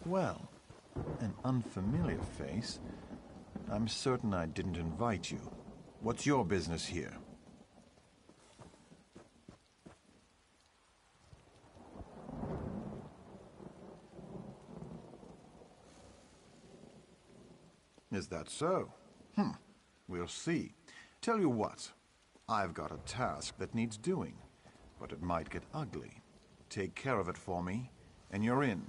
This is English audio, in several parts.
Well, an unfamiliar face. I'm certain I didn't invite you. What's your business here? Is that so? We'll see. Tell you what, I've got a task that needs doing, but it might get ugly. Take care of it for me, and you're in.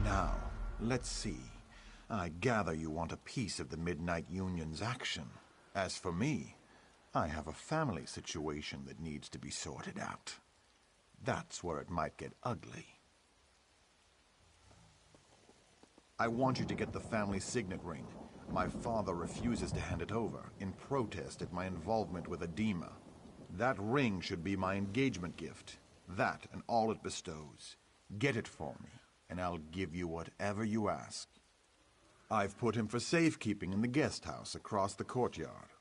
Now, let's see. I gather you want a piece of the Midnight Union's action. As for me, I have a family situation that needs to be sorted out. That's where it might get ugly. I want you to get the family signet ring. My father refuses to hand it over, in protest at my involvement with edema. That ring should be my engagement gift. That and all it bestows. Get it for me, and I'll give you whatever you ask. I've put him for safekeeping in the guest house across the courtyard.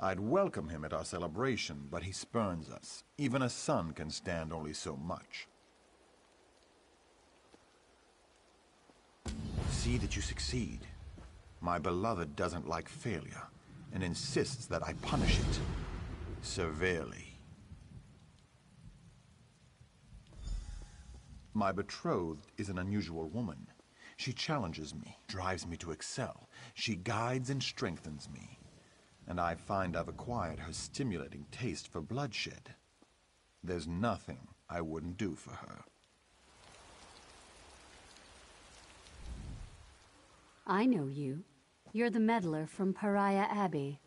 I'd welcome him at our celebration, but he spurns us. Even a son can stand only so much. See that you succeed. My beloved doesn't like failure, and insists that I punish it severely. My betrothed is an unusual woman. She challenges me, drives me to excel. She guides and strengthens me. And I find I've acquired her stimulating taste for bloodshed. There's nothing I wouldn't do for her. I know you. You're the meddler from Pariah Abbey.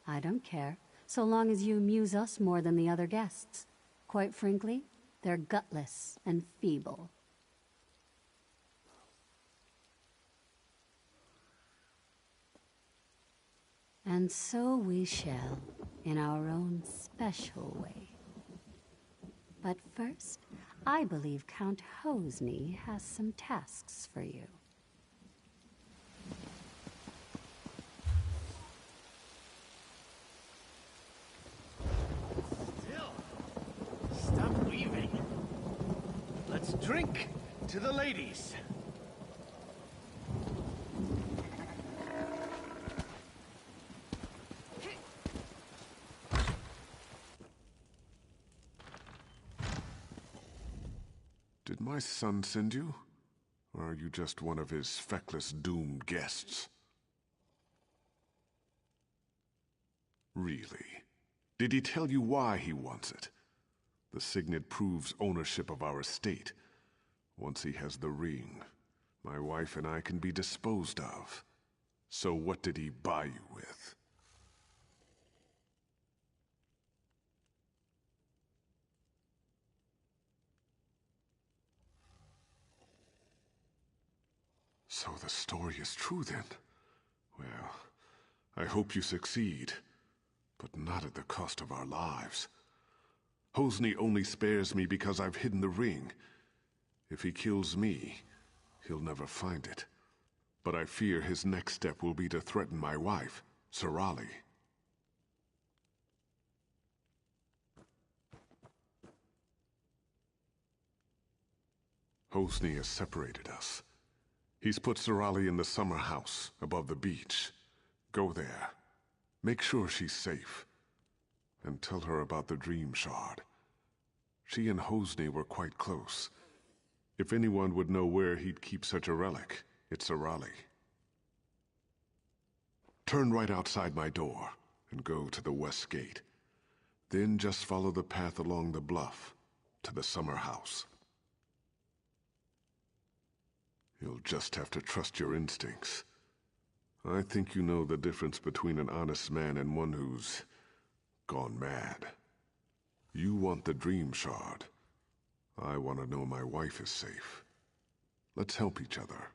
I don't care, so long as you amuse us more than the other guests. Quite frankly, they're gutless and feeble. And so we shall, in our own special way. But first, I believe Count Hosny has some tasks for you. Stop weaving. Let's drink to the ladies. Did my son send you? Or are you just one of his feckless, doomed guests? Really? Did he tell you why he wants it? The signet proves ownership of our estate. Once he has the ring, my wife and I can be disposed of. So what did he buy you with? So the story is true then? Well, I hope you succeed, but not at the cost of our lives. Hosny only spares me because I've hidden the ring. If he kills me, he'll never find it. But I fear his next step will be to threaten my wife, Sorali. Hosny has separated us. He's put Sorali in the summer house above the beach. Go there. Make sure she's safe. And tell her about the Dream Shard. She and Hosny were quite close. If anyone would know where he'd keep such a relic, it's Sorali. Turn right outside my door and go to the west gate. Then just follow the path along the bluff to the summer house. You'll just have to trust your instincts. I think you know the difference between an honest man and one who's gone mad. You want the Dream Shard. I want to know my wife is safe. Let's help each other.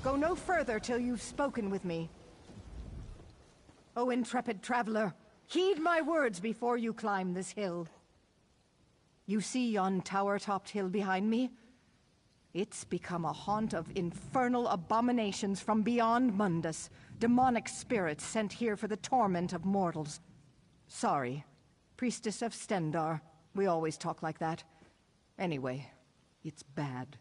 go no further till you've spoken with me. O intrepid traveler, heed my words before you climb this hill. You see yon tower-topped hill behind me? It's become a haunt of infernal abominations from beyond Mundus, demonic spirits sent here for the torment of mortals. Sorry, Priestess of Stendar. We always talk like that. Anyway, it's bad.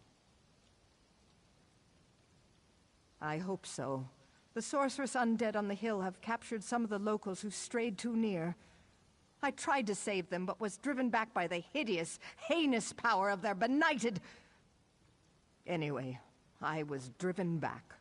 I hope so. The sorceress undead on the hill have captured some of the locals who strayed too near. I tried to save them, but was driven back by the hideous, heinous power of their benighted... Anyway, I was driven back.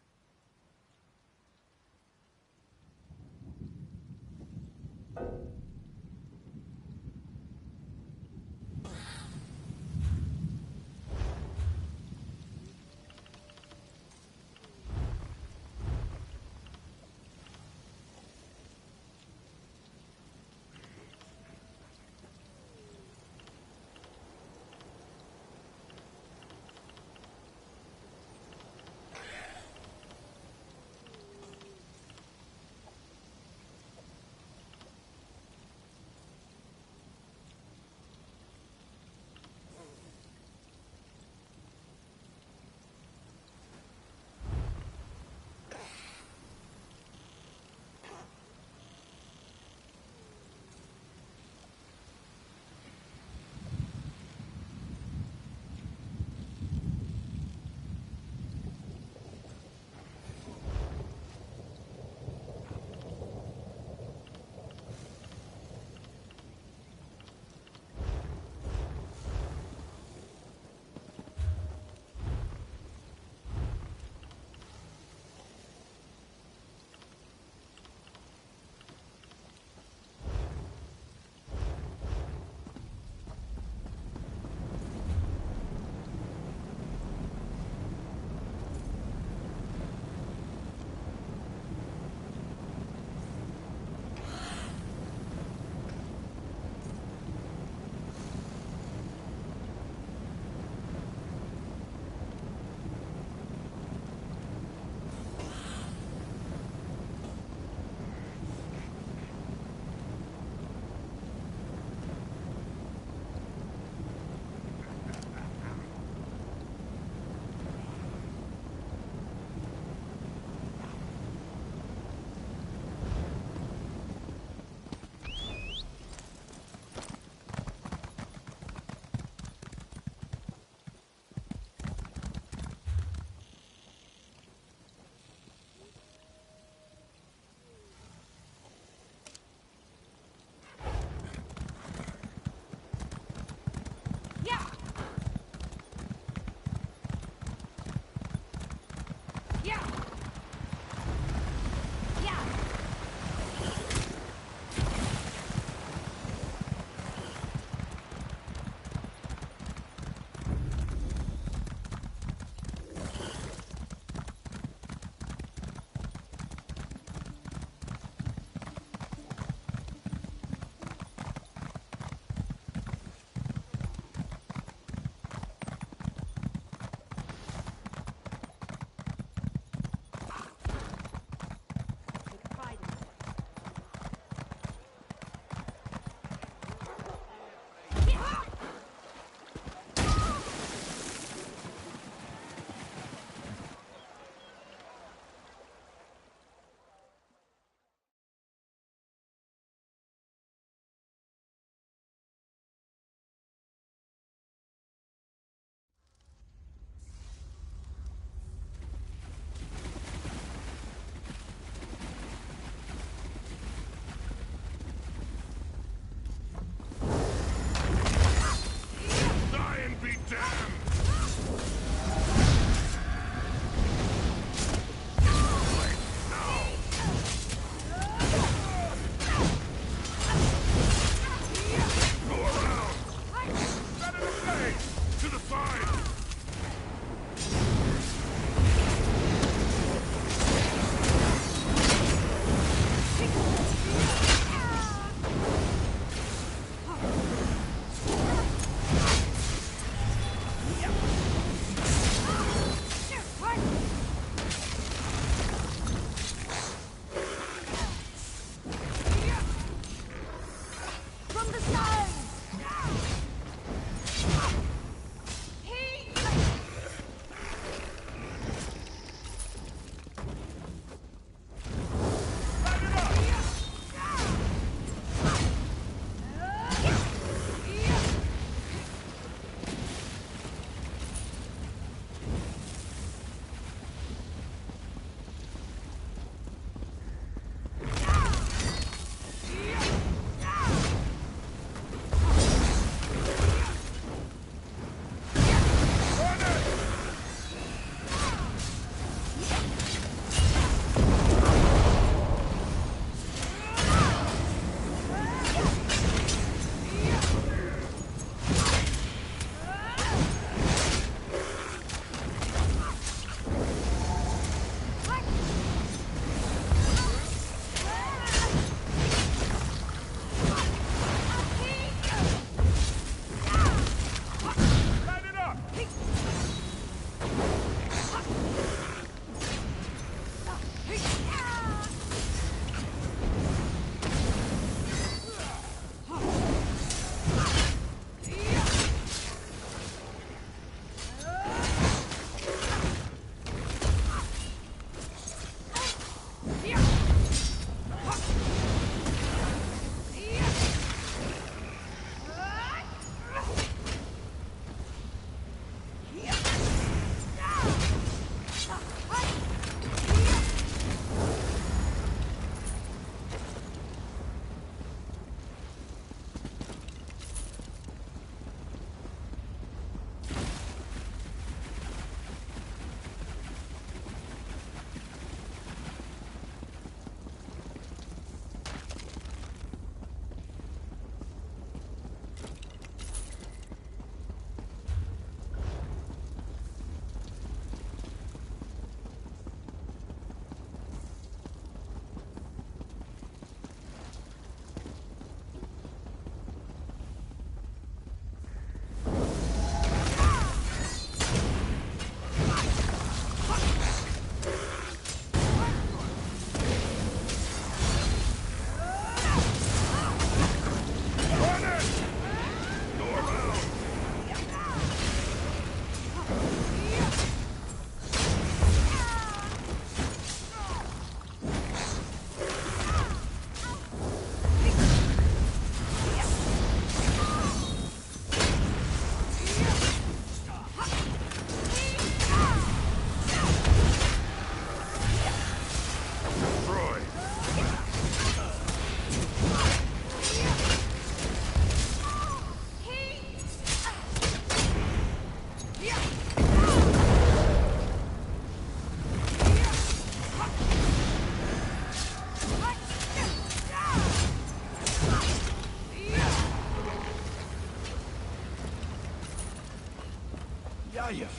Tayev!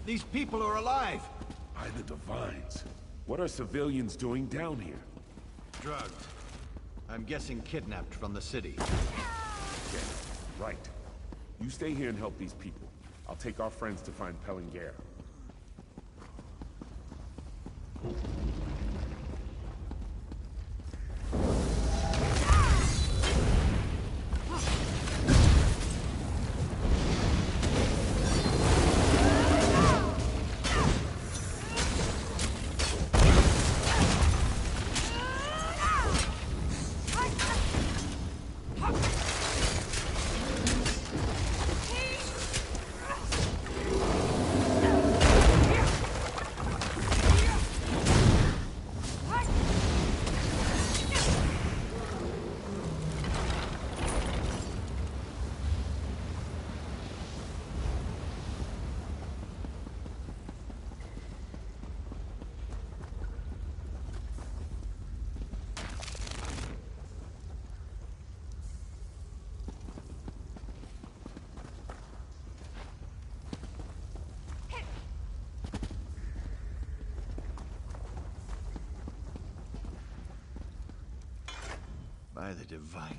These people are alive! By the Divines. What are civilians doing down here? Drugged. I'm guessing kidnapped from the city. Yeah, right. You stay here and help these people. I'll take our friends to find Pellinger. By the Divine.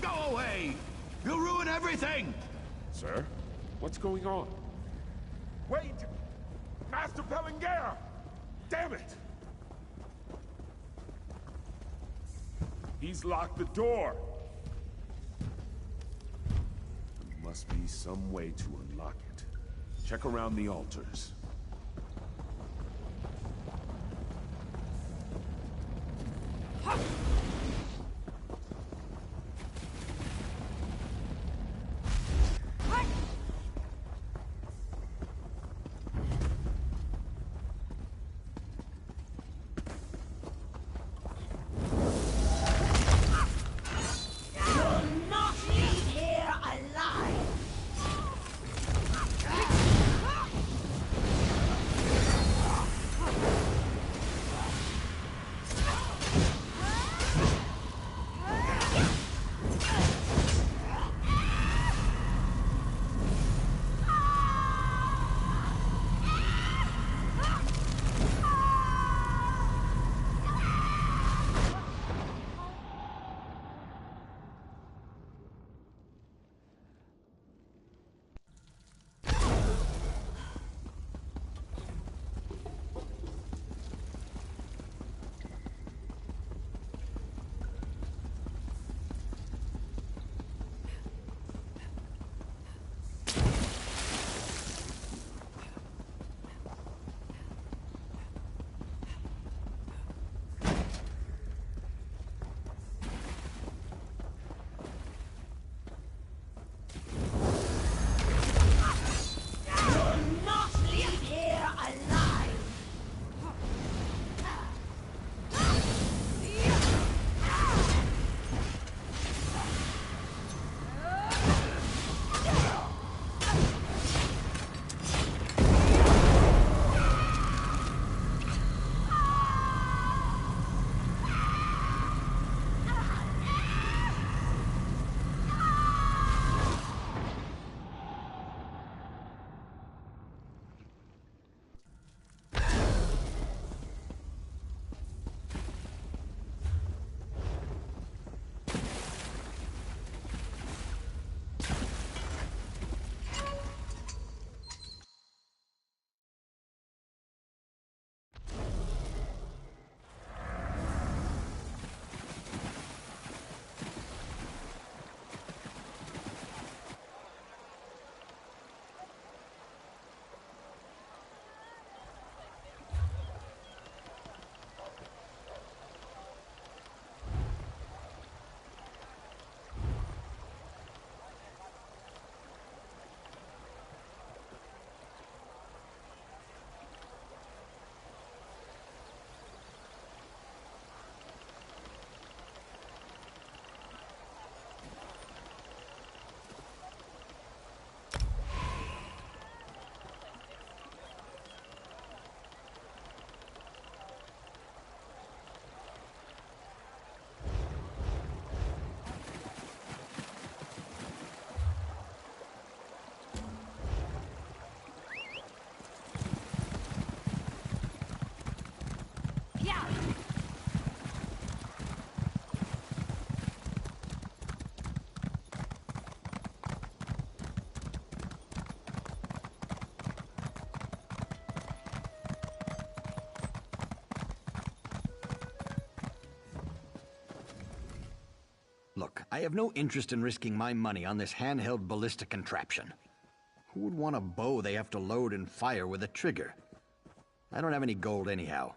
Go away! You'll ruin everything! Sir? What's going on? Wait! Master Pellinger! Damn it! He's locked the door! There must be some way to unlock it. Check around the altars. Look, I have no interest in risking my money on this handheld ballistic contraption. Who would want a bow they have to load and fire with a trigger? I don't have any gold anyhow.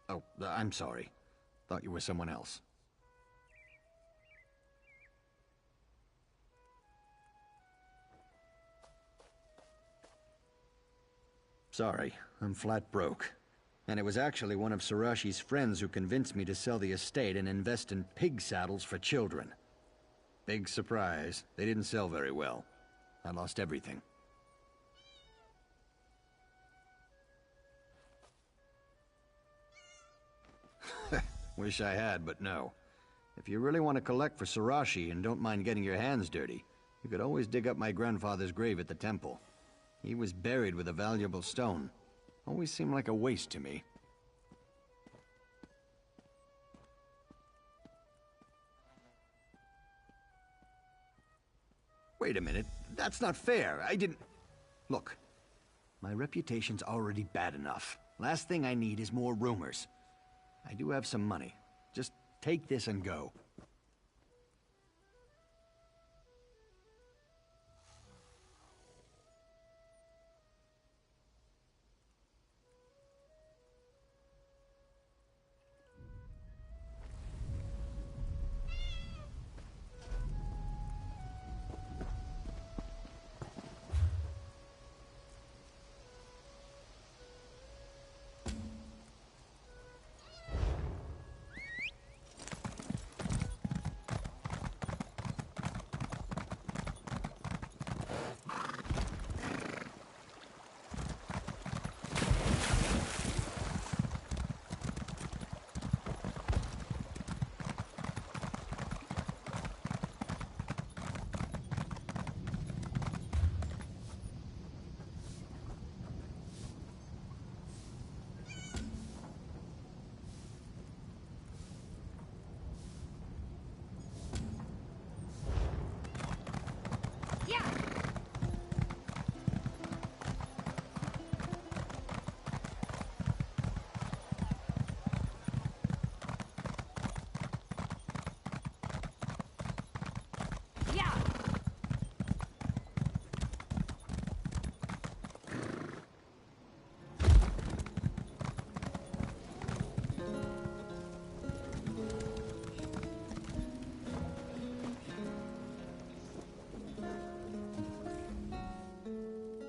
Oh, I'm sorry. Thought you were someone else. Sorry, I'm flat broke. And it was actually one of Sarashi's friends who convinced me to sell the estate and invest in pig saddles for children. Big surprise, they didn't sell very well. I lost everything. Wish I had, but no. If you really want to collect for Sarashi and don't mind getting your hands dirty, you could always dig up my grandfather's grave at the temple. He was buried with a valuable stone. Always seemed like a waste to me. Wait a minute. That's not fair. I didn't... Look, my reputation's already bad enough. Last thing I need is more rumors. I do have some money. Just take this and go.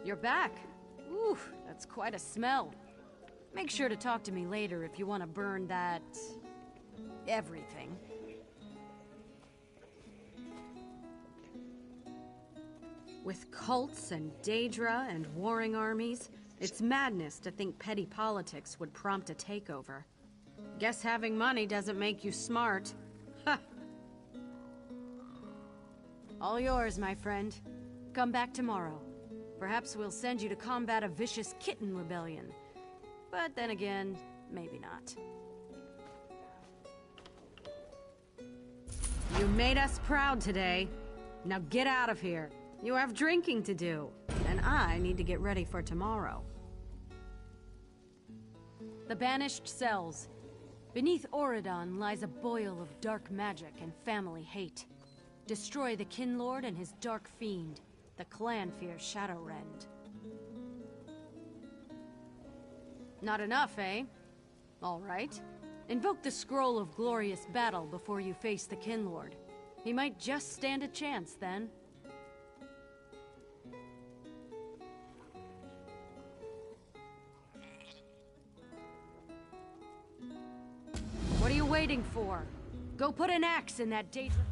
You're back. Ooh, that's quite a smell. Make sure to talk to me later if you want to burn that... everything. With cults and Daedra and warring armies, it's madness to think petty politics would prompt a takeover. Guess having money doesn't make you smart. Ha! All yours, my friend. Come back tomorrow. Perhaps we'll send you to combat a vicious kitten rebellion. But then again, maybe not. You made us proud today. Now get out of here. You have drinking to do, and I need to get ready for tomorrow. The Banished Cells. Beneath Auridon lies a boil of dark magic and family hate. Destroy the Kinlord and his dark fiend. The clan fears Shadowrend. Not enough, eh? All right. Invoke the Scroll of Glorious Battle before you face the Kinlord. He might just stand a chance then. What are you waiting for? Go put an axe in that Daedra...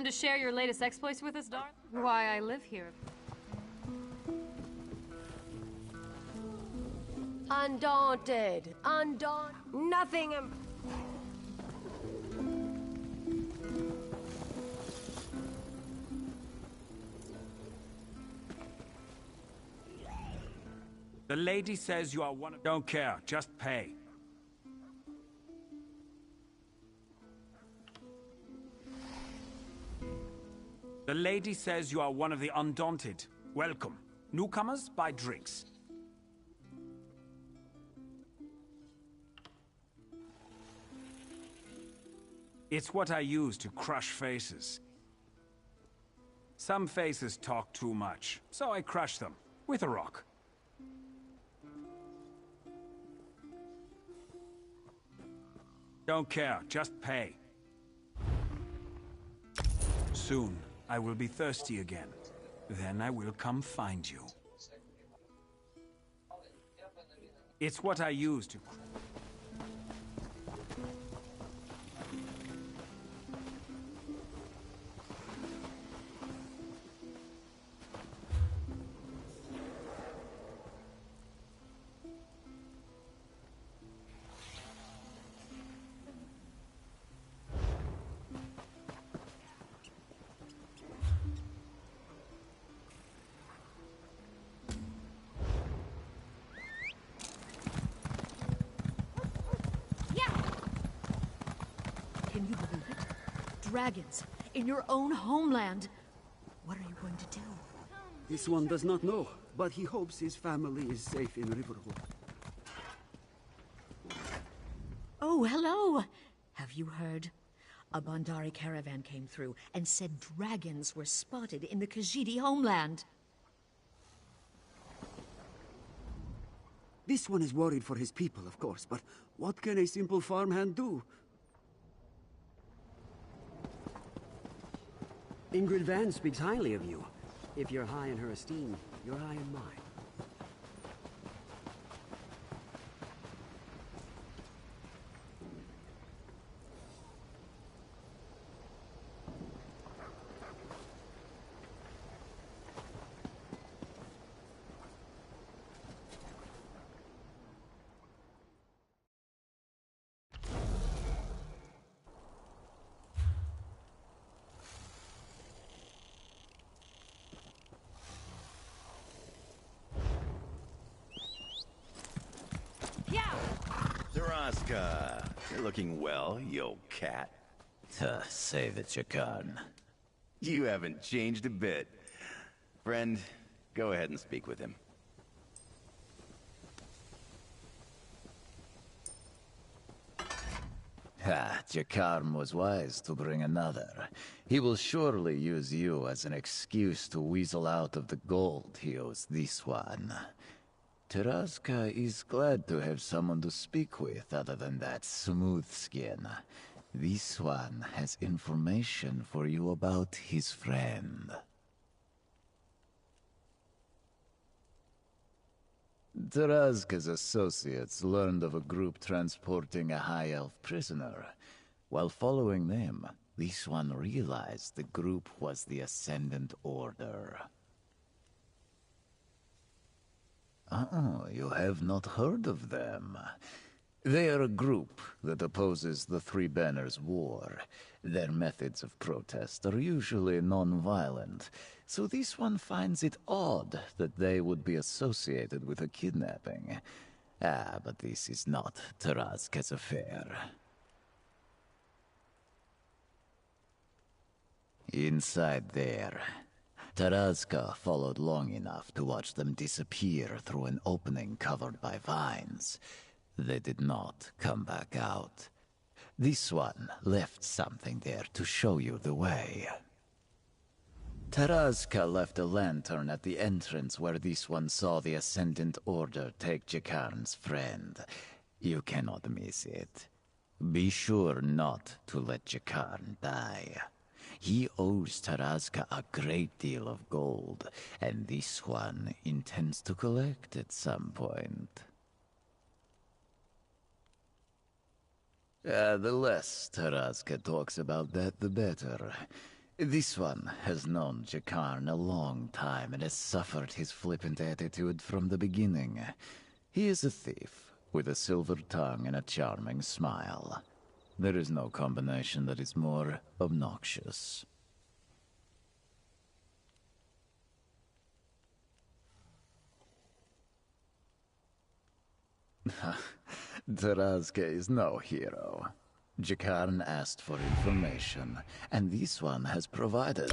come to share your latest exploits with us, darling? Why, I live here. Undaunted. Undaunted. Nothing. The lady says you are one of... Don't care, just pay. The lady says you are one of the Undaunted. Welcome. Newcomers, buy drinks. It's what I use to crush faces. Some faces talk too much, so I crush them with a rock. Don't care, just pay. Soon, I will be thirsty again. Then I will come find you. It's what I use to... Can you believe it? Dragons in your own homeland. What are you going to do? This one does not know, but he hopes his family is safe in Riverwood. Oh, hello! Have you heard? A Bandari caravan came through and said dragons were spotted in the Khajiit homeland. This one is worried for his people, of course, but what can a simple farmhand do? Ingrid Van speaks highly of you. If you're high in her esteem, you're high in mine. Zaraska, you're looking well, yo cat. Save it, Jakarn. You haven't changed a bit. Friend, go ahead and speak with him. Jakarn was wise to bring another. He will surely use you as an excuse to weasel out of the gold he owes this one. Taraska is glad to have someone to speak with other than that smooth skin. This one has information for you about his friend. Taraska's associates learned of a group transporting a High Elf prisoner. While following them, this one realized the group was the Ascendant Order. Oh, you have not heard of them. They are a group that opposes the Three Banners War. Their methods of protest are usually non-violent, so this one finds it odd that they would be associated with a kidnapping. But this is not Taraska's affair. Inside there, Taraska followed long enough to watch them disappear through an opening covered by vines. They did not come back out. This one left something there to show you the way. Taraska left a lantern at the entrance where this one saw the Ascendant Order take Jakarn's friend. You cannot miss it. Be sure not to let Jakarn die. He owes Taraska a great deal of gold, and this one intends to collect at some point. The less Taraska talks about that, the better. This one has known Jakarn a long time and has suffered his flippant attitude from the beginning. He is a thief, with a silver tongue and a charming smile. There is no combination that is more obnoxious. Tarazke is no hero. Jakarn asked for information, and this one has provided.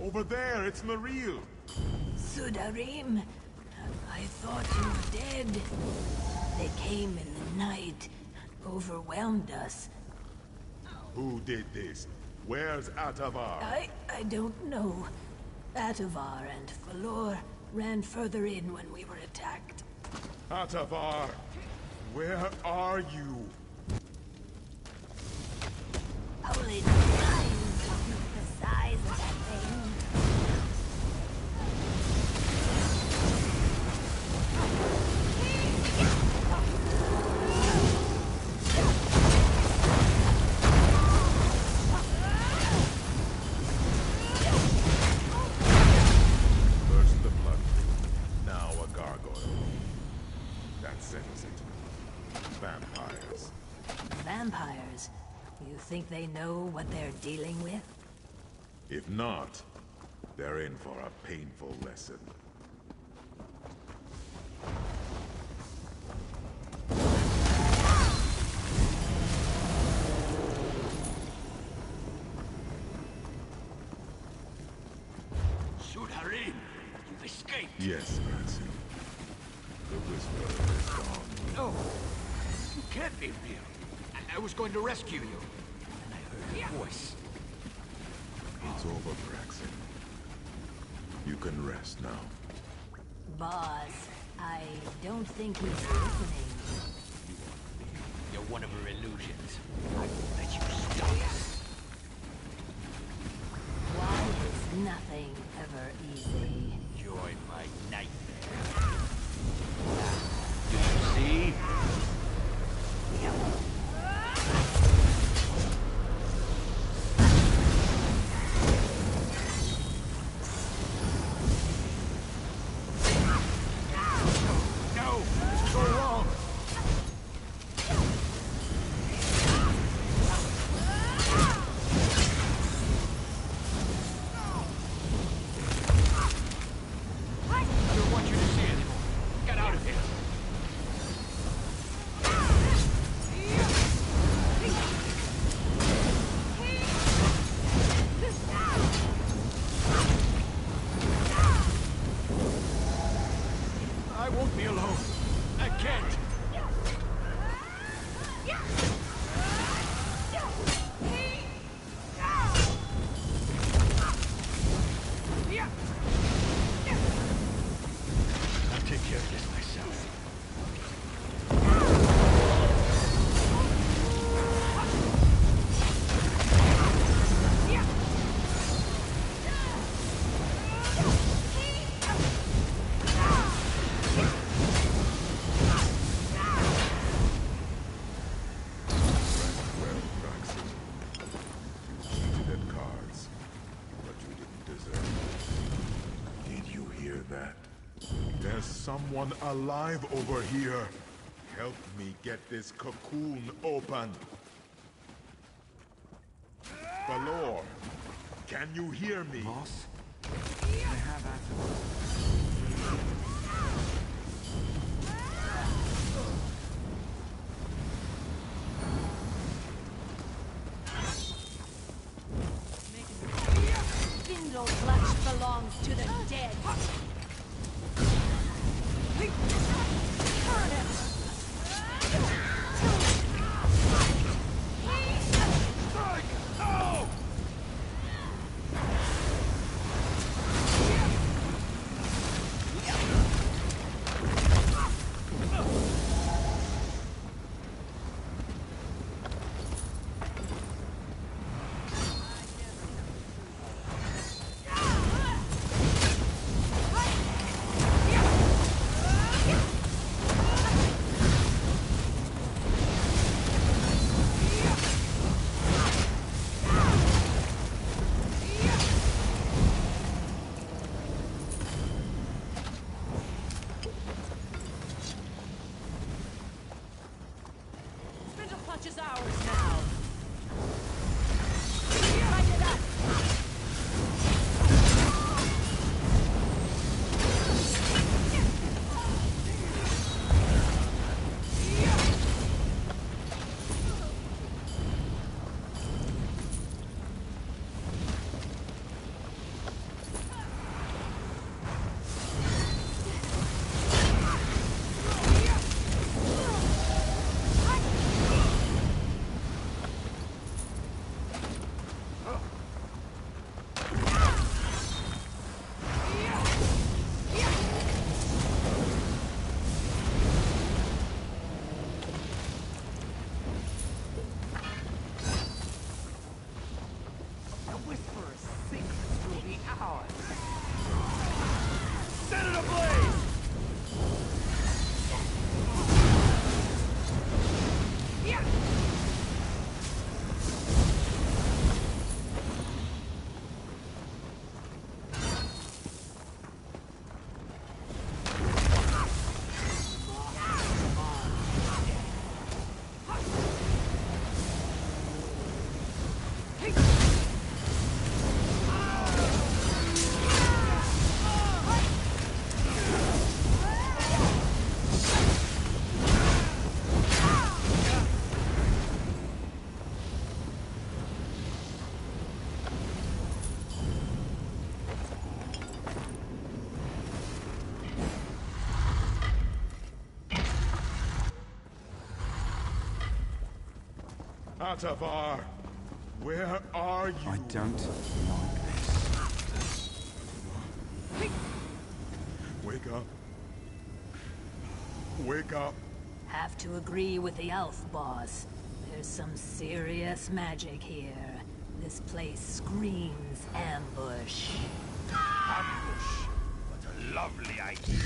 Over there, it's Maril. Sudarim, I thought you were dead. They came in the night, overwhelmed us. Who did this? Where's Atavar? I don't know. Atavar and Falor ran further in when we were attacked. Atavar, where are you? Holy signs, the size of that thing. First the blood, now a gargoyle. That settles it. Vampires. Vampires? You think they know what they're dealing with? If not, they're in for a painful lesson. Sudarim, you've escaped. Yes, Branson. The Whisperer is gone. No, you can't be real. I was going to rescue you. And I heard your voice. It's over, Braxton. You can rest now. Boss, I don't think he's listening. You're one of her illusions. I won't let you stop. Why is nothing ever easy? Join my nightmare. Do you see? won't be alone. I can't. I'll take care of this myself. Someone alive over here. Help me get this cocoon open. Valor, can you hear me? Boss? I have Spindle clutch belongs to the dead. Is ours now. Light it up. Atavar, where are you? I don't like this. Wake up. Wake up. Have to agree with the elf boss. There's some serious magic here. This place screams ambush. Ambush. What a lovely idea.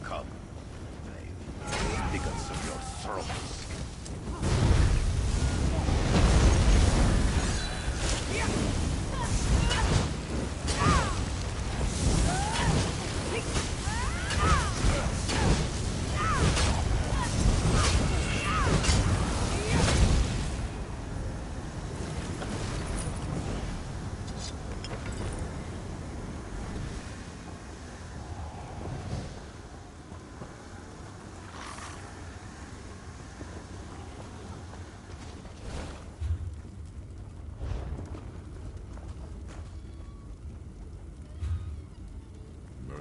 Come.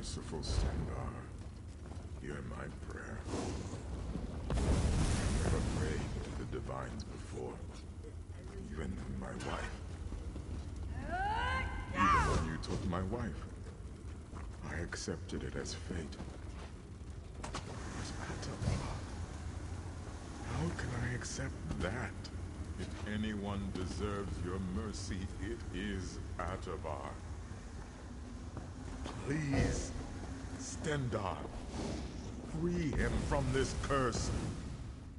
Merciful Stendar, hear my prayer. I've never prayed to the divines before, even my wife. Even when you took my wife, I accepted it as fate. But Atabar, how can I accept that? If anyone deserves your mercy, it is Atabar. Please, Stendar, free him from this curse.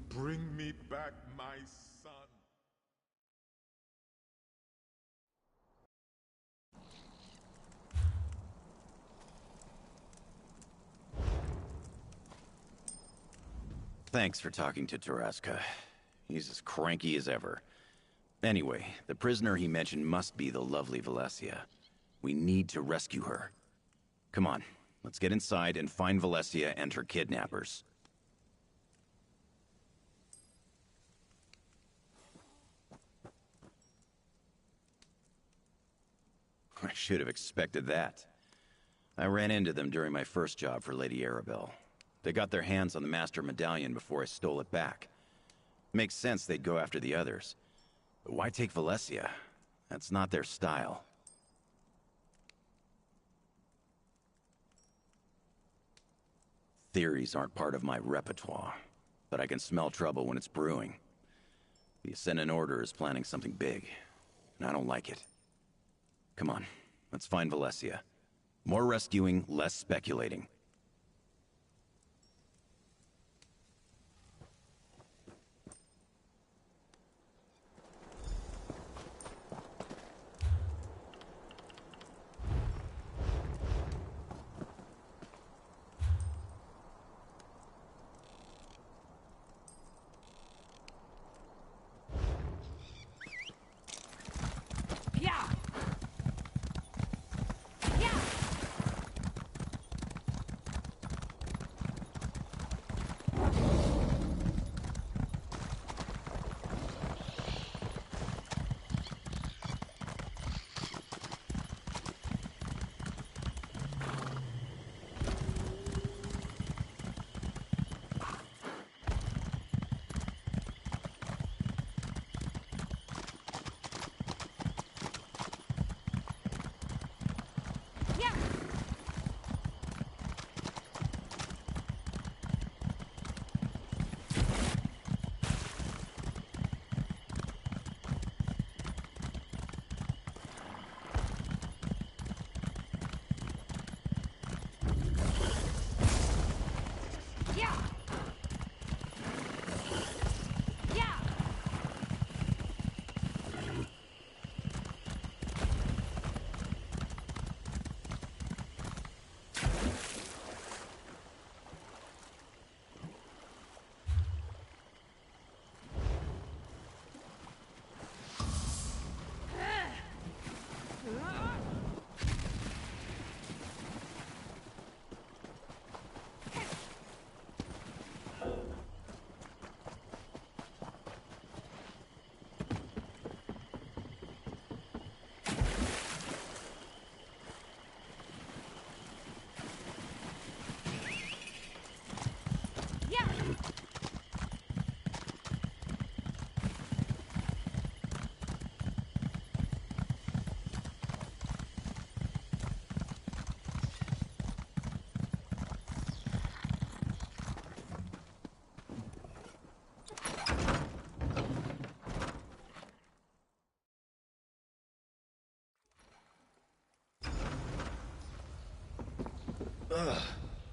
Bring me back my son. Thanks for talking to Taraska. He's as cranky as ever. Anyway, the prisoner he mentioned must be the lovely Valencia. We need to rescue her. Come on, let's get inside and find Valencia and her kidnappers. I should have expected that. I ran into them during my first job for Lady Arabelle. They got their hands on the Master Medallion before I stole it back. Makes sense they'd go after the others. But why take Valencia? That's not their style. Theories aren't part of my repertoire, but I can smell trouble when it's brewing. The Ascendant Order is planning something big, and I don't like it. Come on, let's find Valencia. More rescuing, less speculating.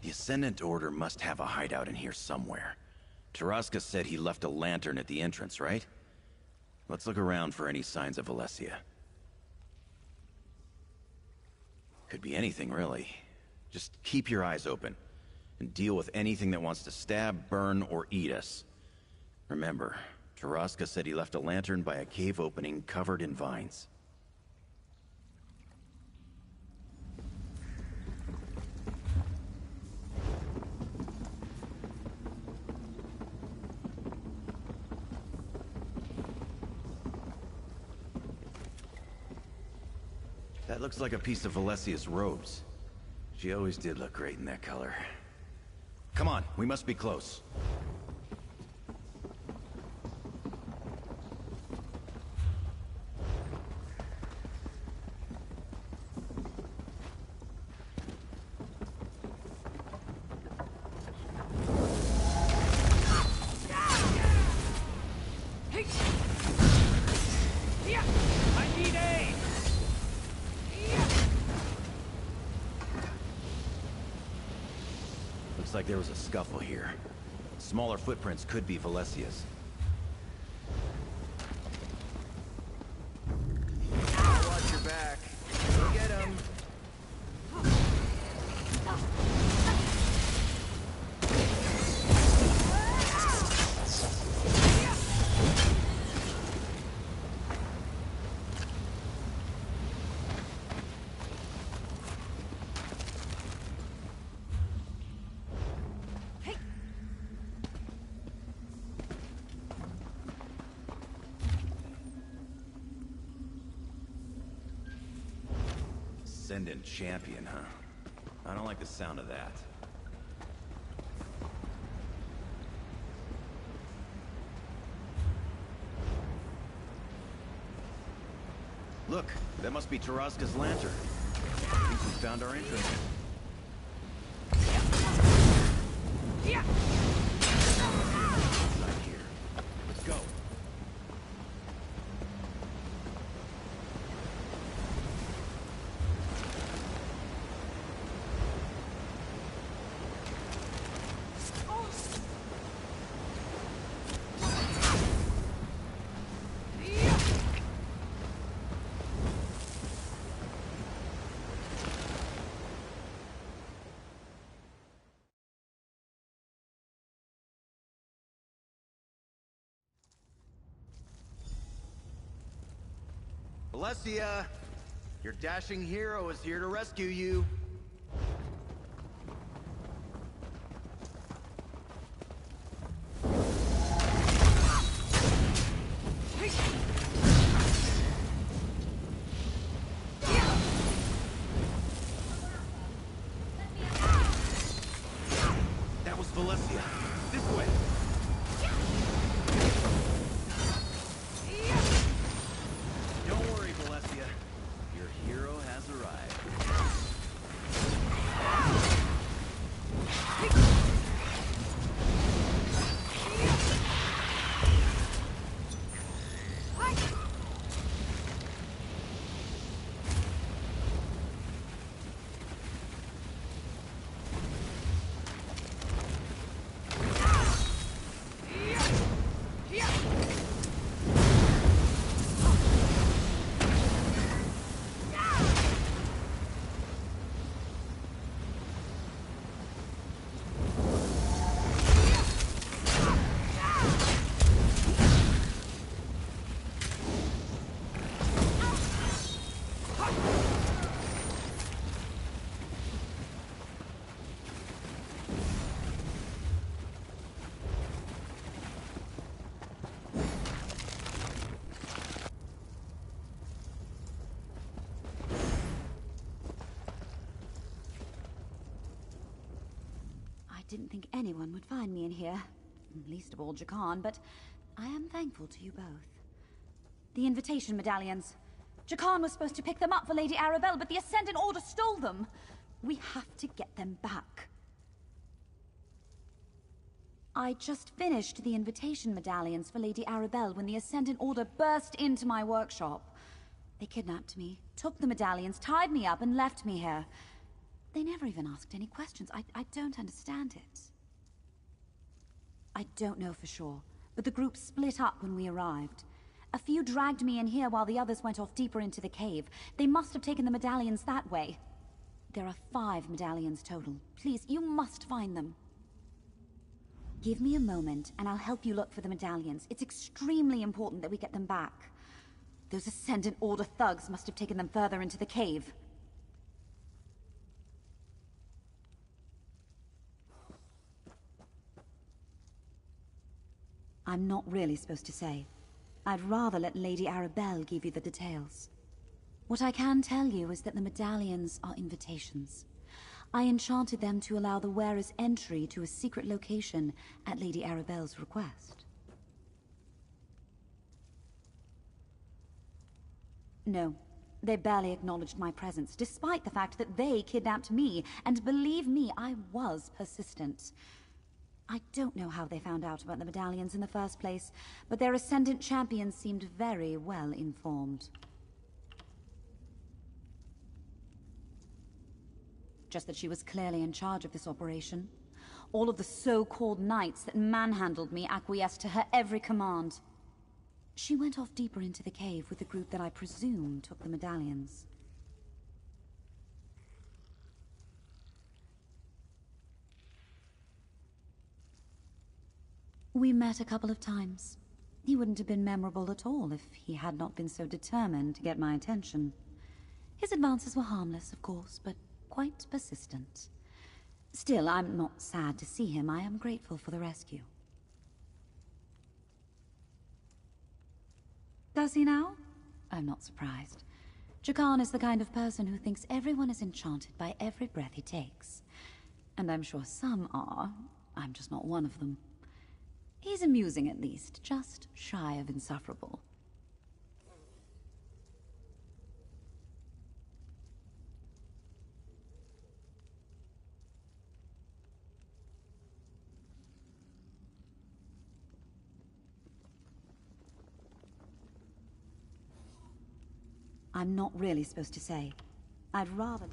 The Ascendant Order must have a hideout in here somewhere. Taraska said he left a lantern at the entrance, right? Let's look around for any signs of Valencia. Could be anything, really. Just keep your eyes open, and deal with anything that wants to stab, burn, or eat us. Remember, Taraska said he left a lantern by a cave opening covered in vines. That looks like a piece of Valesia's robes. She always did look great in that color. Come on, we must be close. Looks like there was a scuffle here. Smaller footprints could be Valesia's. Watch your back. Go get him. Ascendant champion, huh? I don't like the sound of that. Look, that must be Taraska's lantern. I think we found our entrance. Yeah. Inside here. Let's go. Valesia! Your dashing hero is here to rescue you. That was Valesia. This way. Don't worry, Valesia. Your hero has arrived. I didn't think anyone would find me in here. Least of all Jakan, but I am thankful to you both. The invitation medallions. Jakan was supposed to pick them up for Lady Arabelle, but the Ascendant Order stole them. We have to get them back. I just finished the invitation medallions for Lady Arabelle when the Ascendant Order burst into my workshop. They kidnapped me, took the medallions, tied me up, and left me here. They never even asked any questions. I don't understand it. I don't know for sure, but the group split up when we arrived. A few dragged me in here while the others went off deeper into the cave. They must have taken the medallions that way. There are 5 medallions total. Please, you must find them. Give me a moment, and I'll help you look for the medallions. It's extremely important that we get them back. Those Ascendant Order thugs must have taken them further into the cave. I'm not really supposed to say. I'd rather let Lady Arabelle give you the details. What I can tell you is that the medallions are invitations. I enchanted them to allow the wearer's entry to a secret location at Lady Arabelle's request. No, they barely acknowledged my presence, despite the fact that they kidnapped me, and believe me, I was persistent. I don't know how they found out about the medallions in the first place, but their Ascendant champion seemed very well informed. Just that she was clearly in charge of this operation. All of the so-called knights that manhandled me acquiesced to her every command. She went off deeper into the cave with the group that I presume took the medallions. We met a couple of times. He wouldn't have been memorable at all if he had not been so determined to get my attention. His advances were harmless, of course, but quite persistent. Still, I'm not sad to see him. I am grateful for the rescue. Does he now? I'm not surprised. Jakan is the kind of person who thinks everyone is enchanted by every breath he takes. And I'm sure some are. I'm just not one of them. He's amusing at least, just shy of insufferable. I'm not really supposed to say. I'd rather...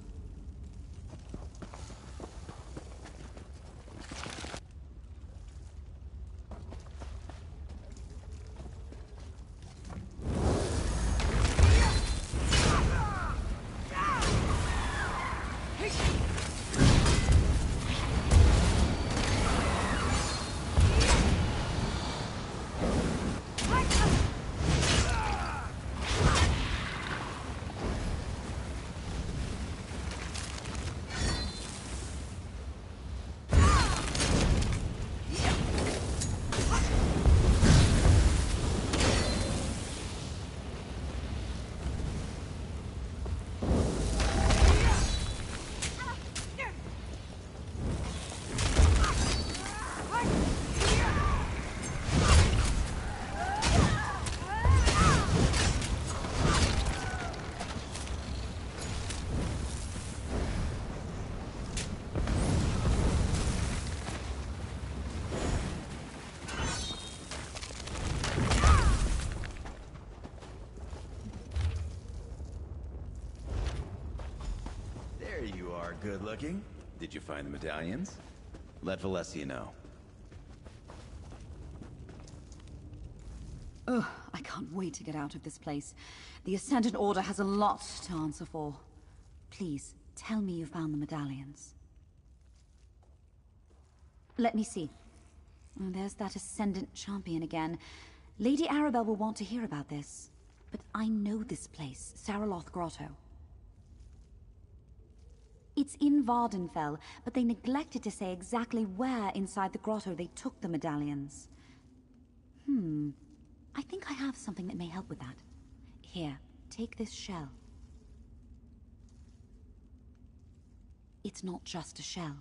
Good looking. Did you find the medallions? Let Valencia know. Ugh, I can't wait to get out of this place. The Ascendant Order has a lot to answer for. Please, tell me you found the medallions. Let me see. Oh, there's that Ascendant champion again. Lady Arabelle will want to hear about this. But I know this place, Saraloth Grotto. It's in Vardenfell, but they neglected to say exactly where inside the grotto they took the medallions. I think I have something that may help with that. Here, take this shell. It's not just a shell.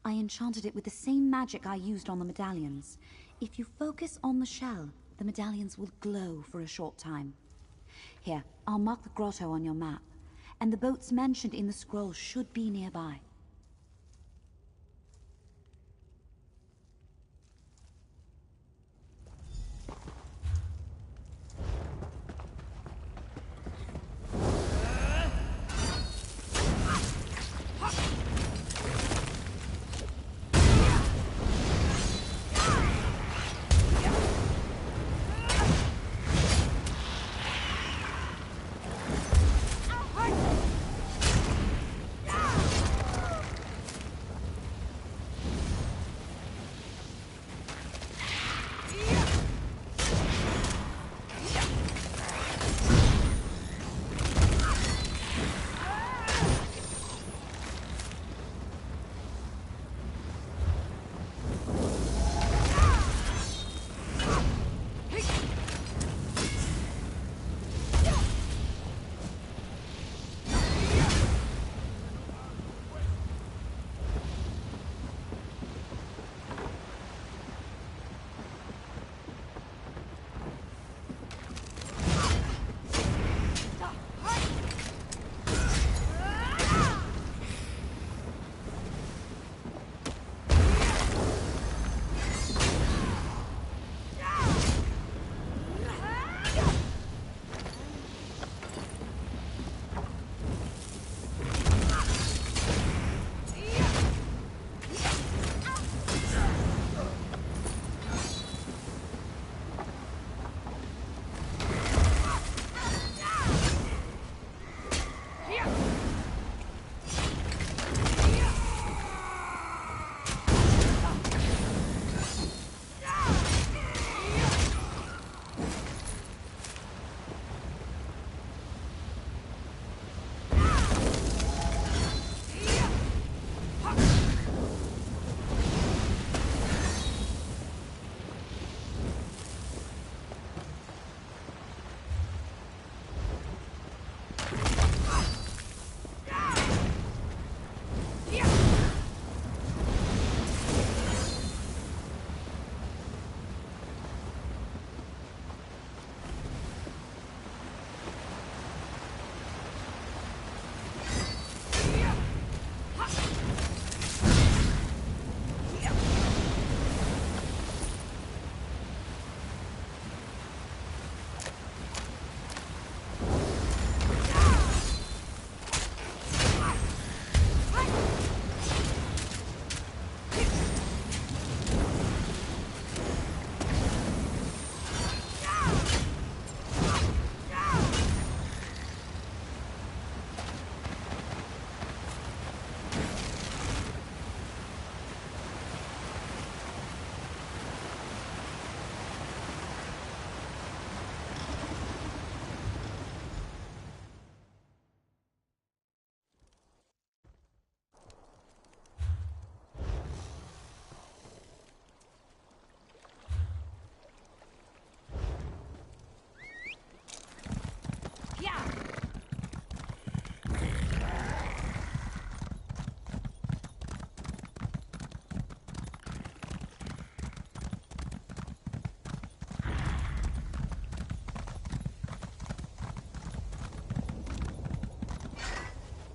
I enchanted it with the same magic I used on the medallions. If you focus on the shell, the medallions will glow for a short time. Here, I'll mark the grotto on your map. And the boats mentioned in the scroll should be nearby.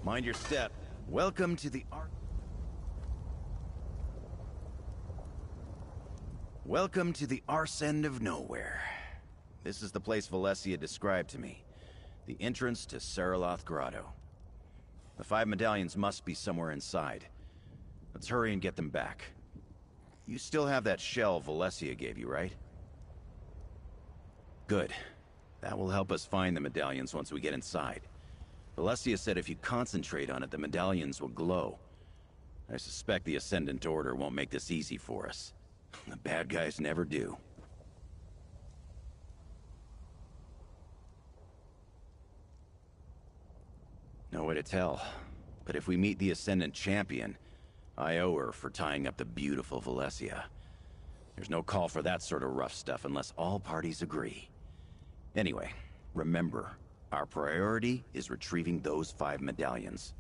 Mind your step. Welcome to the Welcome to the arse end of nowhere. This is the place Valencia described to me. The entrance to Saraloth Grotto. The 5 medallions must be somewhere inside. Let's hurry and get them back. You still have that shell Valencia gave you, right? Good. That will help us find the medallions once we get inside. Valencia said if you concentrate on it, the medallions will glow. I suspect the Ascendant Order won't make this easy for us. The bad guys never do. No way to tell. But if we meet the Ascendant Champion, I owe her for tying up the beautiful Valencia. There's no call for that sort of rough stuff unless all parties agree. Anyway, remember, our priority is retrieving those 5 medallions.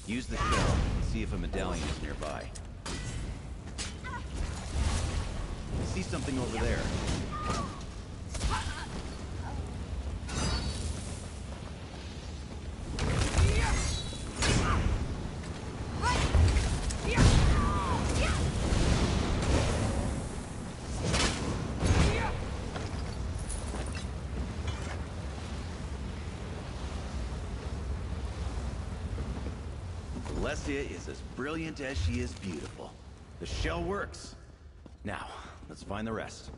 Use the shell and see if a medallion is nearby. See something over there. Valencia is as brilliant as she is beautiful. The shell works. Now, let's find the rest.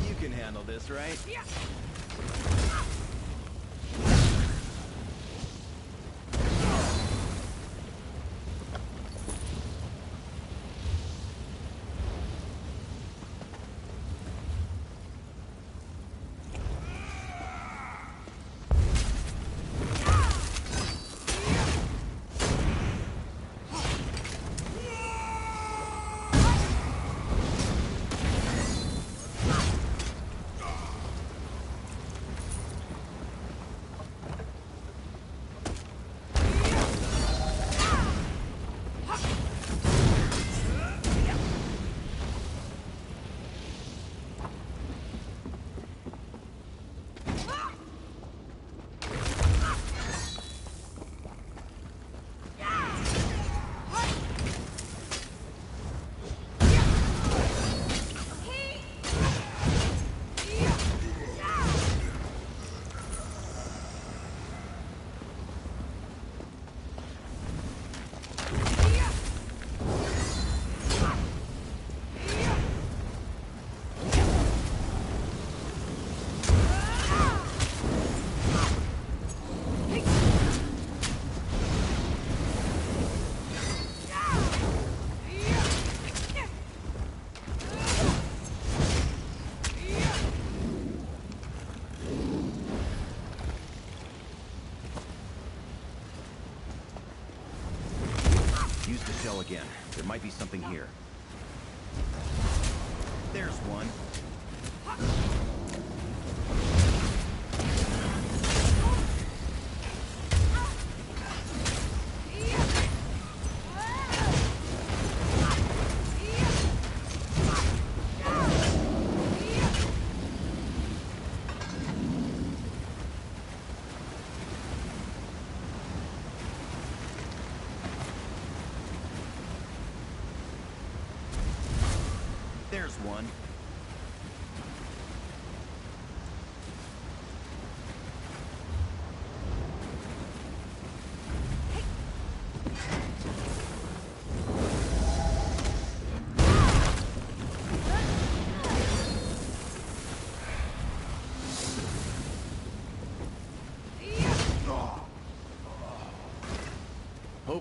You can handle this, right? Use the shell again. There might be something here. There's one. There's one.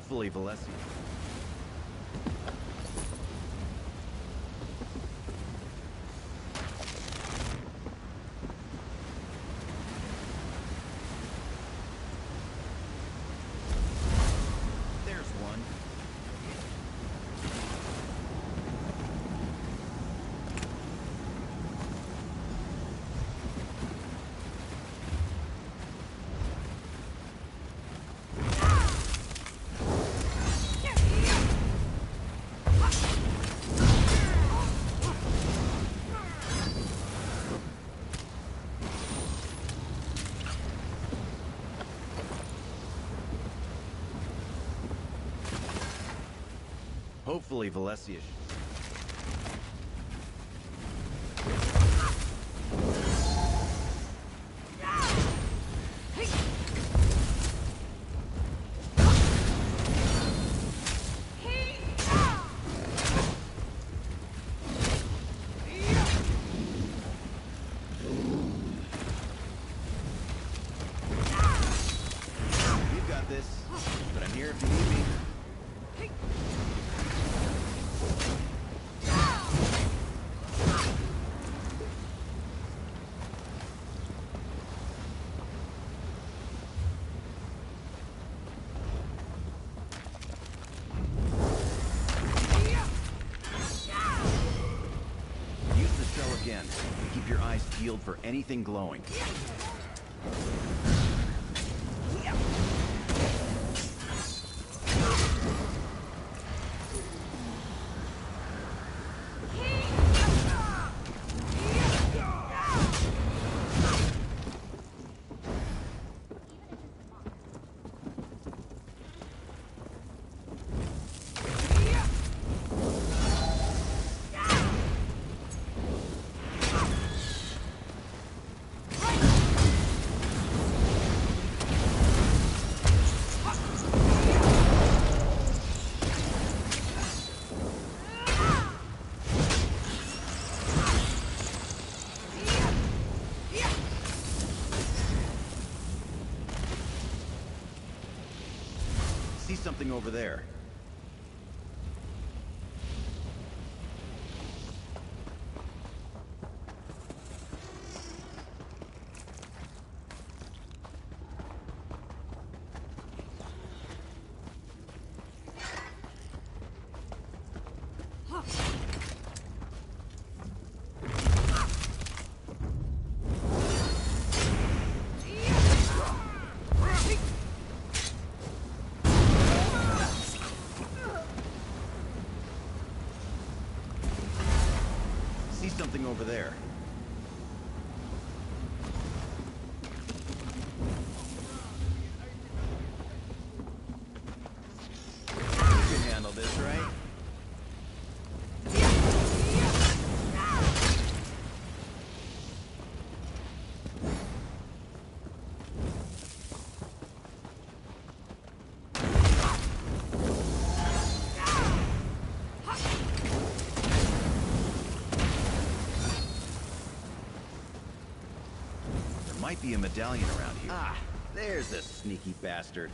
Hopefully, Valencia. There's one. Hopefully, Valencia. You got this, but I'm here if you need me. Use the cell again. Keep your eyes peeled for anything glowing. See something over there. See something over there. You can handle this, right? Might be a medallion around here. Ah, there's this sneaky bastard.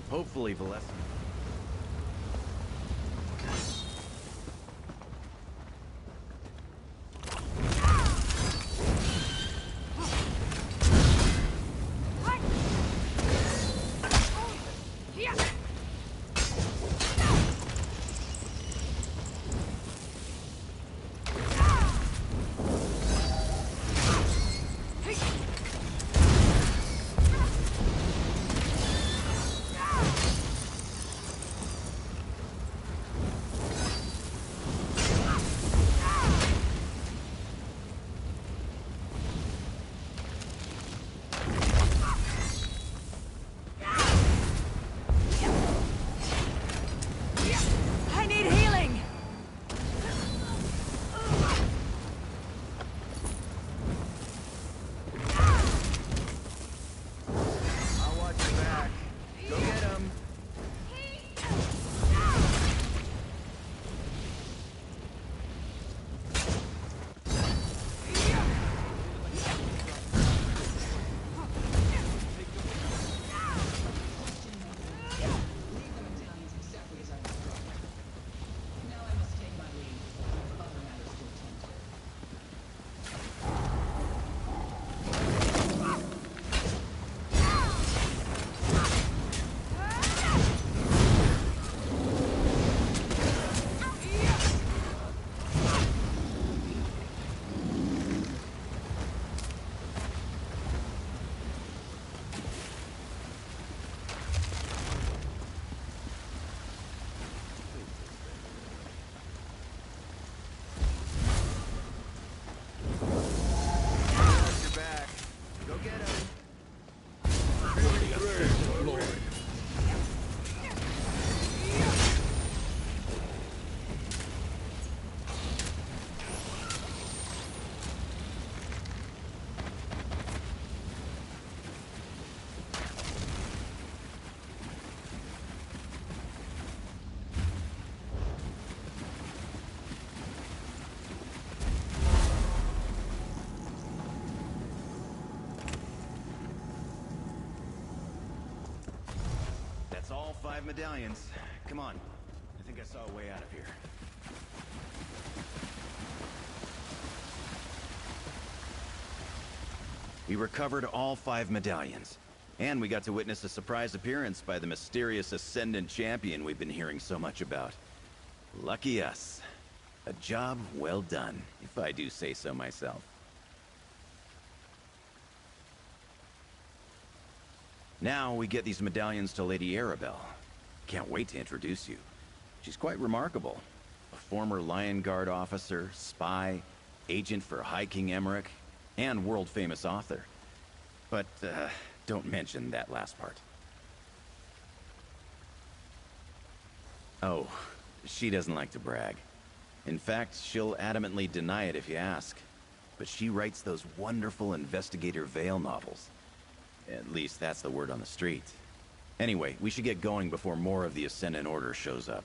Hopefully, Valencia. medallions. Come on. I think I saw a way out of here. We recovered all 5 medallions. And we got to witness a surprise appearance by the mysterious Ascendant Champion we've been hearing so much about. Lucky us. A job well done, if I do say so myself. Now we get these medallions to Lady Arabelle. Can't wait to introduce you. She's quite remarkable. A former Lion Guard officer, spy, agent for High King Emmerich, and world-famous author. But, don't mention that last part. Oh, she doesn't like to brag. In fact, she'll adamantly deny it if you ask. But she writes those wonderful Investigator Vale novels. At least that's the word on the street. Anyway, we should get going before more of the Ascendant Order shows up.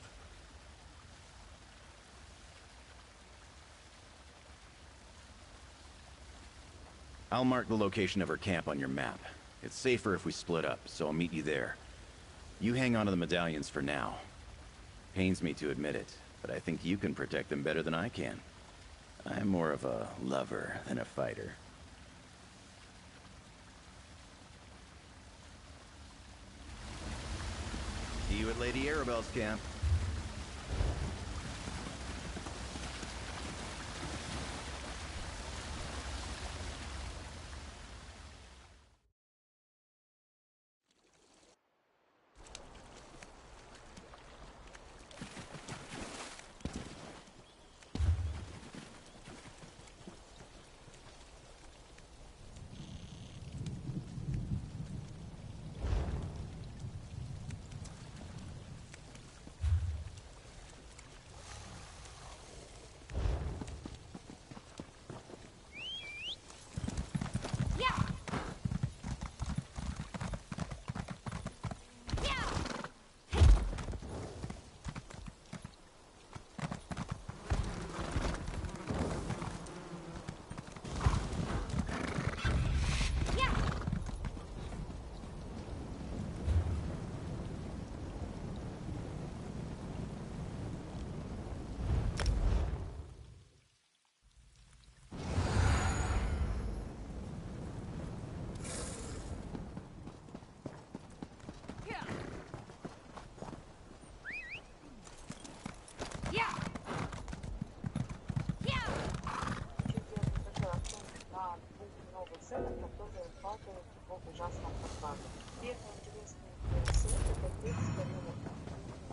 I'll mark the location of her camp on your map. It's safer if we split up, so I'll meet you there. You hang on to the medallions for now. Pains me to admit it, but I think you can protect them better than I can. I'm more of a lover than a fighter. See you at Lady Arabelle's camp.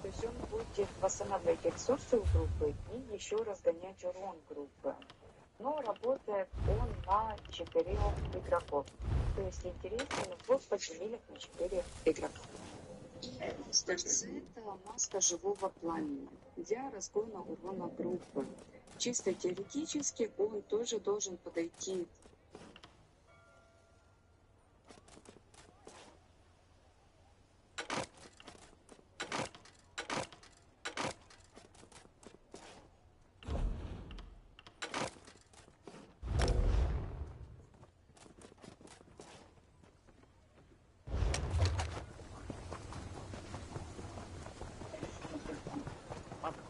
То есть он будет восстанавливать ресурсы у группы и еще разгонять урон группы. Но работает он на 4 игроков. То есть интересно, его поделили на 4 игрока. Старцы — это маска живого пламени для разгона урона группы. Чисто теоретически он тоже должен подойти.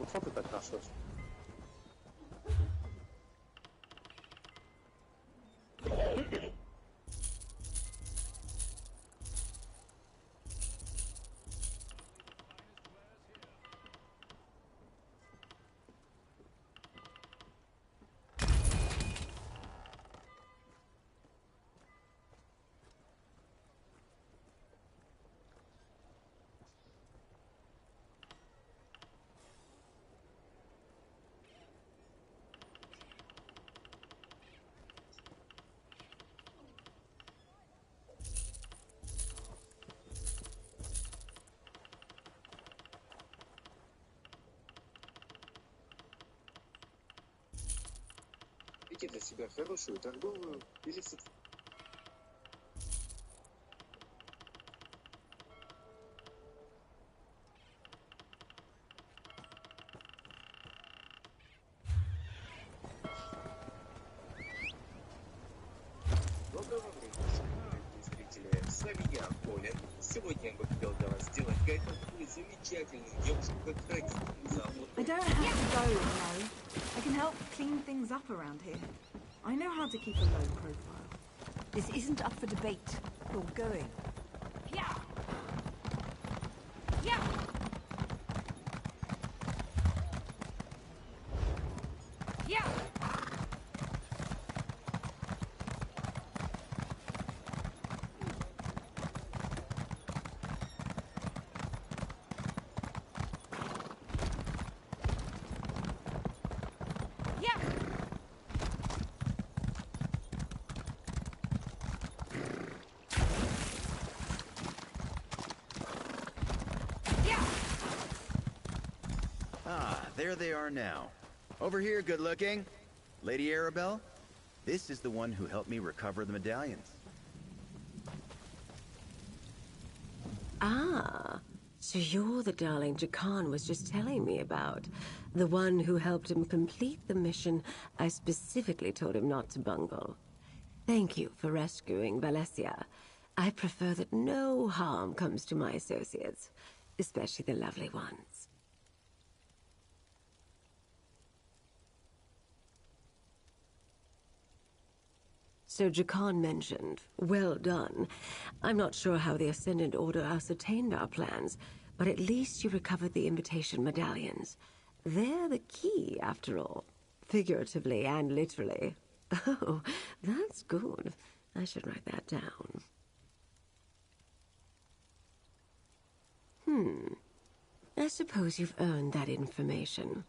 Что ты так кашляешь? Для себя хорошую торговую или Доброго времени, зрители. С вами я, Колин. Сегодня я бы хотел для вас сделать гайд по I don't have to go, no. I can help clean things up around here. I know how to keep a low profile. This isn't up for debate. You're going. Yeah. Yeah. Yeah. There they are now. Over here, good looking. Lady Arabelle, this is the one who helped me recover the medallions. Ah, so you're the darling Jakan was just telling me about. The one who helped him complete the mission I specifically told him not to bungle. Thank you for rescuing Valencia. I prefer that no harm comes to my associates, especially the lovely ones. So Jakan mentioned, well done. I'm not sure how the Ascendant Order ascertained our plans, but at least you recovered the invitation medallions. They're the key, after all, figuratively and literally. Oh, that's good. I should write that down. I suppose you've earned that information.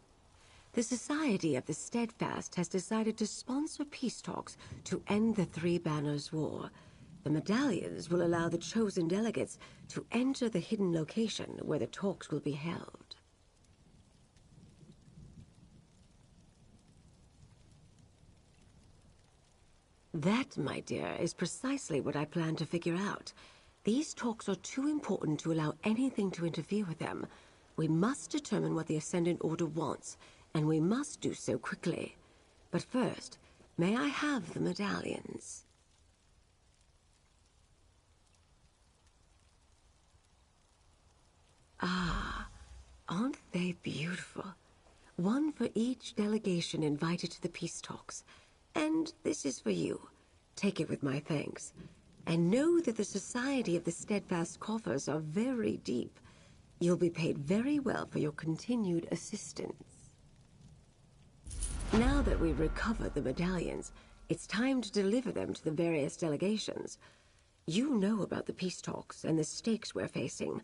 The Society of the Steadfast has decided to sponsor peace talks to end the Three Banners War. The medallions will allow the chosen delegates to enter the hidden location where the talks will be held. That, my dear, is precisely what I plan to figure out. These talks are too important to allow anything to interfere with them. We must determine what the Ascendant Order wants, and we must do so quickly. But first, may I have the medallions? Ah, aren't they beautiful? One for each delegation invited to the peace talks. And this is for you. Take it with my thanks. And know that the Society of the Steadfast coffers are very deep. You'll be paid very well for your continued assistance. Now that we've recovered the medallions, it's time to deliver them to the various delegations. You know about the peace talks and the stakes we're facing.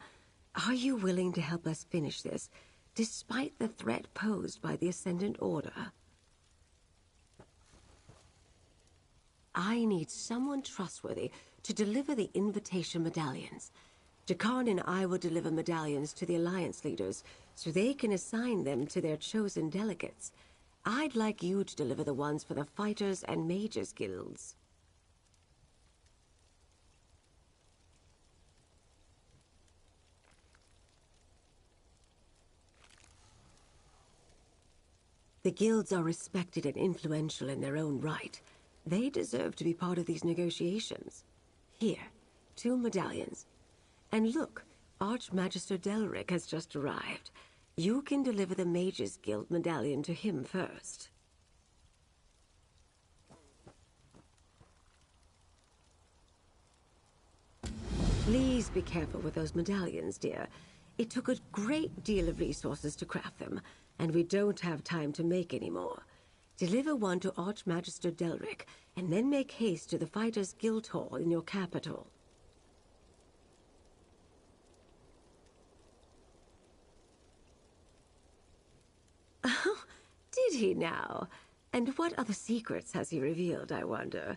Are you willing to help us finish this, despite the threat posed by the Ascendant Order? I need someone trustworthy to deliver the invitation medallions. Jakan and I will deliver medallions to the Alliance leaders so they can assign them to their chosen delegates. I'd like you to deliver the ones for the Fighters and Mages guilds. The guilds are respected and influential in their own right. They deserve to be part of these negotiations. Here, 2 medallions. And look, Archmagister Delric has just arrived. You can deliver the Mages Guild medallion to him first. Please be careful with those medallions, dear. It took a great deal of resources to craft them, and we don't have time to make any more. Deliver one to Archmagister Delric, and then make haste to the Fighters Guild Hall in your capital. Oh, did he now? And what other secrets has he revealed, I wonder?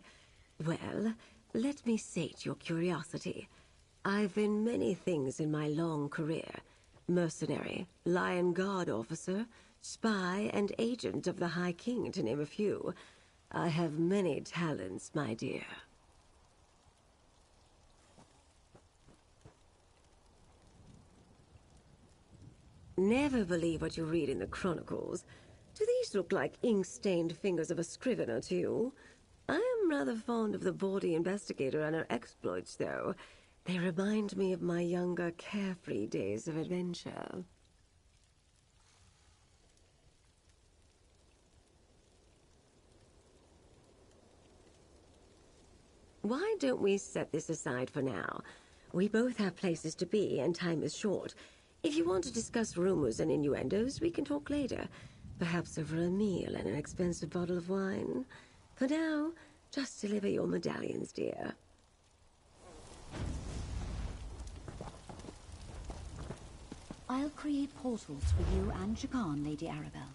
Well, let me sate your curiosity. I've been many things in my long career. Mercenary, Lion Guard officer, spy, and agent of the High King, to name a few. I have many talents, my dear. Never believe what you read in the chronicles. Do these look like ink-stained fingers of a scrivener to you? I am rather fond of the bawdy investigator and her exploits, though. They remind me of my younger, carefree days of adventure. Why don't we set this aside for now? We both have places to be, and time is short. If you want to discuss rumors and innuendos, we can talk later. Perhaps over a meal and an expensive bottle of wine. For now, just deliver your medallions, dear. I'll create portals for you and Jakan, Lady Arabelle.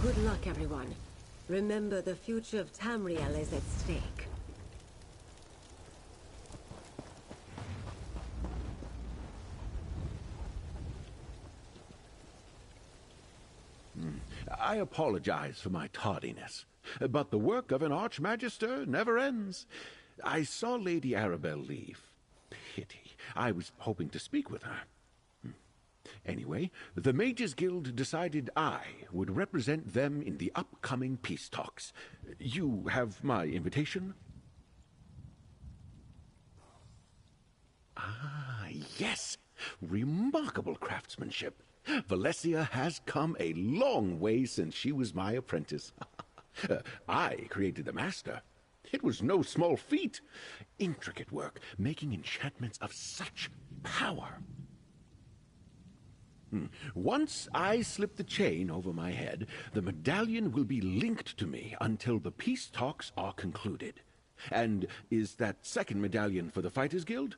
Good luck, everyone. Remember, the future of Tamriel is at stake. I apologize for my tardiness, but the work of an Archmagister never ends. I saw Lady Arabelle leave. Pity. I was hoping to speak with her. Anyway, the Mages Guild decided I would represent them in the upcoming peace talks. You have my invitation? Ah, yes! Remarkable craftsmanship. Valencia has come a long way since she was my apprentice. I created the master. It was no small feat. Intricate work, making enchantments of such power. Once I slip the chain over my head, the medallion will be linked to me until the peace talks are concluded. And is that second medallion for the Fighters Guild?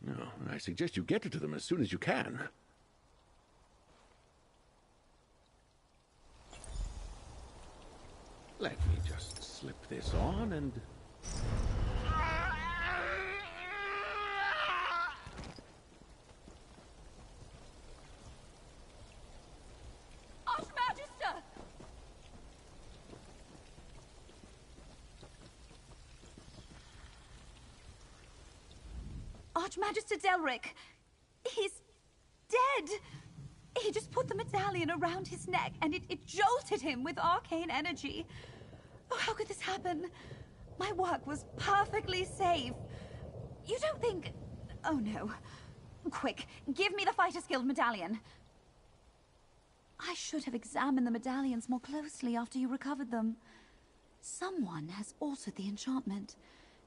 No, I suggest you get it to them as soon as you can. Let me just slip this on and... Archmagister! Archmagister Delric! He's dead! He just put the medallion around his neck, and it jolted him with arcane energy. Oh, how could this happen? My work was perfectly safe. You don't think... Oh, no. Quick, give me the Fighters Guild medallion. I should have examined the medallions more closely after you recovered them. Someone has altered the enchantment,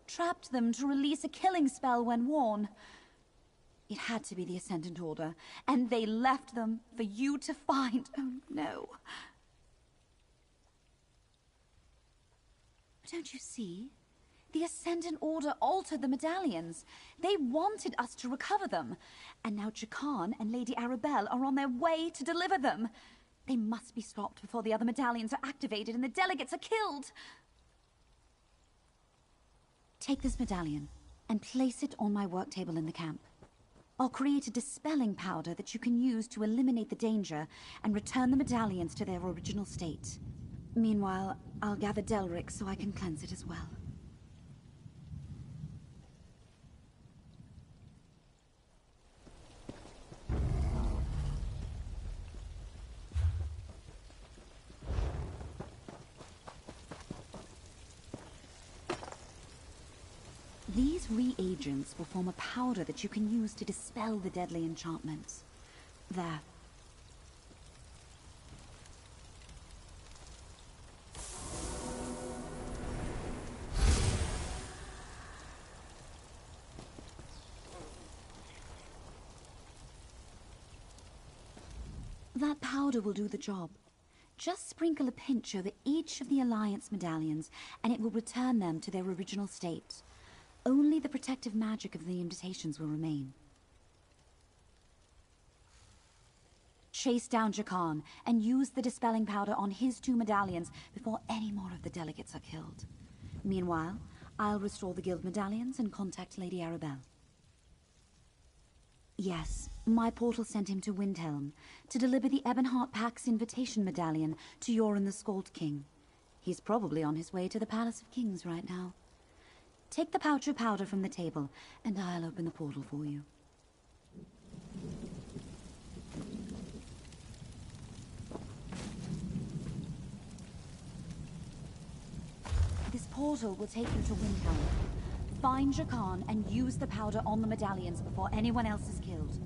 trapped them to release a killing spell when worn. It had to be the Ascendant Order, and they left them for you to find. Oh, no. Don't you see? The Ascendant Order altered the medallions. They wanted us to recover them. And now Jakan and Lady Arabelle are on their way to deliver them. They must be stopped before the other medallions are activated and the delegates are killed. Take this medallion and place it on my work table in the camp. I'll create a dispelling powder that you can use to eliminate the danger and return the medallions to their original state. Meanwhile, I'll gather Delric so I can cleanse it as well. These reagents will form a powder that you can use to dispel the deadly enchantments. There. That powder will do the job. Just sprinkle a pinch over each of the Alliance medallions, and it will return them to their original state. Only the protective magic of the invitations will remain. Chase down Jakan and use the dispelling powder on his 2 medallions before any more of the delegates are killed. Meanwhile, I'll restore the guild medallions and contact Lady Arabelle. Yes, my portal sent him to Windhelm to deliver the Ebonheart Pack's invitation medallion to Yoren the Skald King. He's probably on his way to the Palace of Kings right now. Take the pouch of powder from the table, and I'll open the portal for you. This portal will take you to Windhelm. Find Jakan and use the powder on the medallions before anyone else is killed.